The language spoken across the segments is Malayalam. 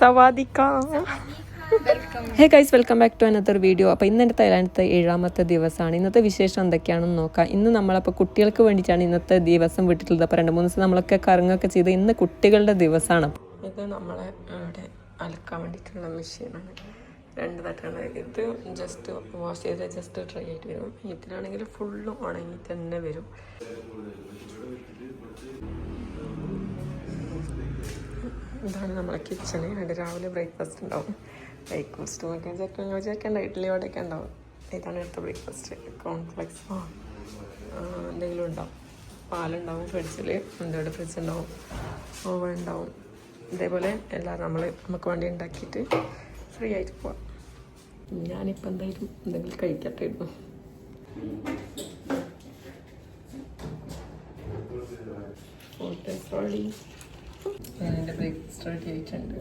സവാദിക്ക. Hey guys, welcome back to another video. അപ്പോൾ ഇന്ന് എൻ്റെ തായ്ലാൻഡിലത്തെ 7ാമത്തെ ദിവസമാണ്. ഇന്നത്തെ വിശേഷം എന്തൊക്കെയാണെന്ന് നോക്കാം. ഇന്ന് നമ്മളപ്പോൾ കുട്ടികൾക്ക് വേണ്ടിയിട്ടാണ് ഇന്നത്തെ ദിവസം വിട്ടിട്ടുള്ളത്. അപ്പോൾ 2-3 ദിവസം നമ്മളൊക്കെ കറങ്ങൊക്കെ ചെയ്ത് ഇന്ന് കുട്ടികളുടെ ദിവസമാണ്. ഇത് നമ്മളെ ഇവിടെ അലക്കാൻ വേണ്ടിയിട്ടുള്ള മെഷീനാണ്. 2 തട്ടാണ്. ഇത് ജസ്റ്റ് വാഷ് ചെയ്ത് ജസ്റ്റ് ഡ്രൈ ആയിട്ട് വരും. ഇതിലാണെങ്കിൽ ഫുള്ളും ഉണങ്ങി തന്നെ വരും. ഇതാണ് നമ്മളെ കിച്ചണ്. അതിൻ്റെ രാവിലെ ബ്രേക്ക്ഫാസ്റ്റ് ഉണ്ടാവും. ബ്രേക്ക്ഫാസ്റ്റ് നോക്കാൻ ചേക്കേണ്ട ഇഡ്ഡലി വടയൊക്കെ ഉണ്ടാവും. ഇതാണ് അടുത്ത ബ്രേക്ക്ഫാസ്റ്റ്. കോൺഫ്ലെക്സോ എന്തെങ്കിലും ഉണ്ടാവും. പാലുണ്ടാവും ഫ്രിഡ്ജിൽ. എന്തെങ്കിലും ഫ്രിഡ്ജ് ഉണ്ടാവും. ഓവൻ ഉണ്ടാവും. ഇതേപോലെ എല്ലാം നമുക്ക് വേണ്ടി ഉണ്ടാക്കിയിട്ട് ഫ്രീ ആയിട്ട് പോവാം. ഞാനിപ്പോൾ എന്തെങ്കിലും കഴിക്കട്ടെ ഇരുന്നു. എൻ്റെ ബ്രേക്ക്ഫാസ്റ്റ് റെഡി ആയിട്ടുണ്ട്.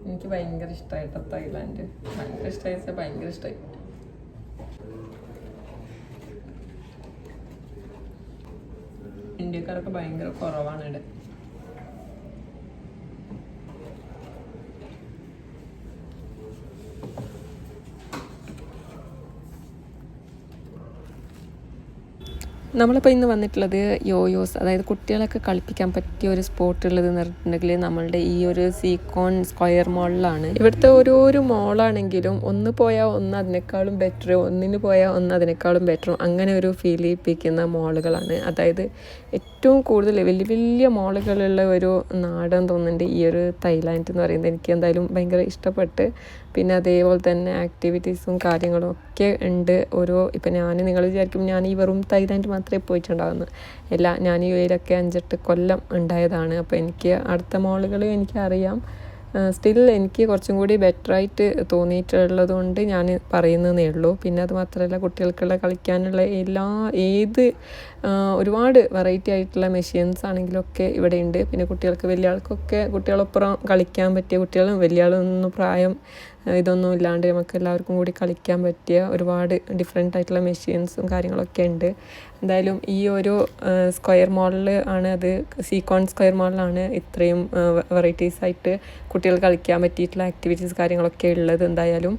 എനിക്ക് ഭയങ്കര ഇഷ്ടമായിട്ടോ തായ്ലാൻഡ്. ഭയങ്കര ഇഷ്ടമായി, ഭയങ്കര ഇഷ്ടമായി. ഇന്ത്യക്കാരൊക്കെ ഭയങ്കര കുറവാണ് ഇവിടെ. നമ്മളിപ്പോൾ ഇന്ന് വന്നിട്ടുള്ളത് യോയോസ്, അതായത് കുട്ടികളൊക്കെ കളിപ്പിക്കാൻ പറ്റിയ ഒരു സ്പോട്ട് ഉള്ളത് പറഞ്ഞിട്ടുണ്ടെങ്കിൽ നമ്മളുടെ ഈ ഒരു സീക്കോൺ സ്ക്വയർ മോളിലാണ്. ഇവിടുത്തെ ഓരോരോ മോളാണെങ്കിലും ഒന്ന് പോയാൽ ഒന്ന് അതിനേക്കാളും ബെറ്റർ, ഒന്നിന് പോയാൽ ഒന്ന് അതിനേക്കാളും ബെറ്ററും അങ്ങനെ ഒരു ഫീൽ ചെയ്യിപ്പിക്കുന്ന മോളുകളാണ്. അതായത് ഏറ്റവും കൂടുതൽ വലിയ വലിയ മോളുകളുള്ള ഒരു നാടെന്ന് തോന്നുന്നുണ്ട് ഈ ഒരു തായ്ലാൻഡ് എന്ന് പറയുന്നത്. എനിക്ക് എന്തായാലും ഭയങ്കര ഇഷ്ടപ്പെട്ട്. പിന്നെ അതേപോലെ തന്നെ ആക്ടിവിറ്റീസും കാര്യങ്ങളും ഒക്കെ ഉണ്ട്. ഇപ്പം നിങ്ങൾ വിചാരിക്കും ഞാൻ ഈ വെറും തായ്ലാൻഡ് മാത്രമേ പോയിട്ടുണ്ടാകുന്നു. അല്ല, ഞാൻ ഈ ഏരിയൊക്കെ 5-8 കൊല്ലം ഉണ്ടായതാണ്. അപ്പോൾ എനിക്ക് അടുത്ത മോളുകളും എനിക്കറിയാം. സ്റ്റിൽ എനിക്ക് കുറച്ചും കൂടി ബെറ്ററായിട്ട് തോന്നിയിട്ടുള്ളത് കൊണ്ട് ഞാൻ പറയുന്നതേ ഉള്ളൂ. പിന്നെ അത് മാത്രമല്ല, കുട്ടികൾക്കുള്ള കളിക്കാനുള്ള ഒരുപാട് വെറൈറ്റി ആയിട്ടുള്ള മെഷീൻസ് ആണെങ്കിലൊക്കെ ഇവിടെ ഉണ്ട്. പിന്നെ കുട്ടികളൊപ്പുറം കളിക്കാൻ പറ്റിയ കുട്ടികളും വലിയ ആളൊന്നും പ്രായം ഇതൊന്നും ഇല്ലാണ്ട് നമുക്ക് എല്ലാവർക്കും കൂടി കളിക്കാൻ പറ്റിയ ഒരുപാട് ഡിഫറെൻ്റ് ആയിട്ടുള്ള മെഷീൻസും കാര്യങ്ങളൊക്കെ ഉണ്ട്. എന്തായാലും ഈ ഒരു സ്ക്വയർ മോളിൽ ആണ്, അത് സീക്കോൺ സ്ക്വയർ മോളിലാണ് ഇത്രയും വെറൈറ്റീസ് ആയിട്ട് കുട്ടികൾ കളിക്കാൻ പറ്റിയിട്ടുള്ള ആക്ടിവിറ്റീസ് കാര്യങ്ങളൊക്കെ ഉള്ളത്. എന്തായാലും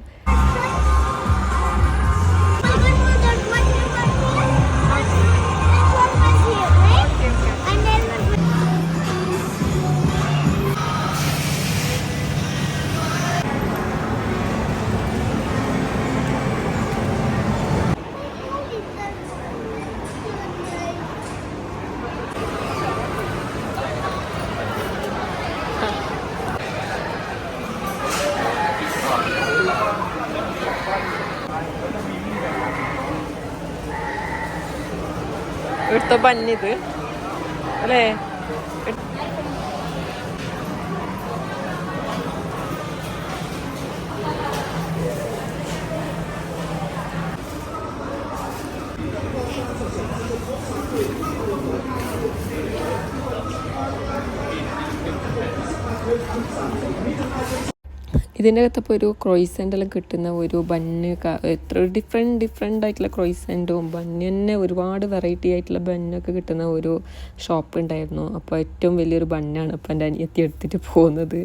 ഇവിടുത്തെ ബന്നിത് അല്ലേ? ഇതിൻ്റെ അകത്തപ്പോൾ ഒരു ക്രോയിസെൻ്റെല്ലാം കിട്ടുന്ന ഒരു ബണ്ണ്, എത്ര ഡിഫറെൻ്റ് ആയിട്ടുള്ള ക്രോയിസെൻറ്റും ബണ്ണ് തന്നെ ഒരുപാട് വെറൈറ്റി ആയിട്ടുള്ള ബണ്ണൊക്കെ കിട്ടുന്ന ഒരു ഷോപ്പ് ഉണ്ടായിരുന്നു. അപ്പോൾ ഏറ്റവും വലിയൊരു ബണ്ണാണ് അപ്പോൾ എൻ്റെ അനിയത്തി എടുത്തിട്ട് പോകുന്നത്.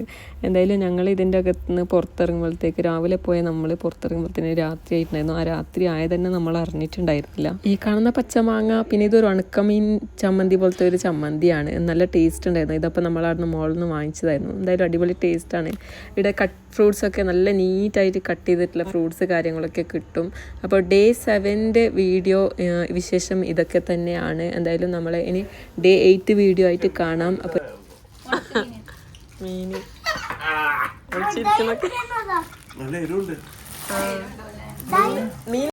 എന്തായാലും ഞങ്ങൾ ഇതിൻ്റെ അകത്തുനിന്ന് പുറത്തിറങ്ങുമ്പോഴത്തേക്ക്, രാവിലെ പോയ നമ്മൾ പുറത്തിറങ്ങുമ്പോഴത്തേന് രാത്രി ആയിട്ടുണ്ടായിരുന്നു. ആ രാത്രി ആയതന്നെ നമ്മൾ അറിഞ്ഞിട്ടുണ്ടായിരുന്നില്ല. ഈ കാണുന്ന പച്ചമാങ്ങ, പിന്നെ ഇതൊരു ഉണക്കമീൻ ചമ്മന്തി പോലത്തെ ഒരു ചമ്മന്തിയാണ്. നല്ല ടേസ്റ്റ് ഉണ്ടായിരുന്നു. ഇതപ്പോൾ നമ്മളവിടുന്ന് മോളിൽ നിന്ന് വാങ്ങിച്ചതായിരുന്നു. എന്തായാലും അടിപൊളി ടേസ്റ്റാണ്. ഇവിടെ ഫ്രൂട്ട്സൊക്കെ നല്ല നീറ്റായിട്ട് കട്ട് ചെയ്തിട്ടുള്ള ഫ്രൂട്ട്സ് കാര്യങ്ങളൊക്കെ കിട്ടും. അപ്പോൾ ഡേ 7ൻ്റെ വീഡിയോ വിശേഷം ഇതൊക്കെ തന്നെയാണ്. എന്തായാലും നമ്മളെ ഇനി ഡേ 8 വീഡിയോ ആയിട്ട് കാണാം. അപ്പോൾ മീൻ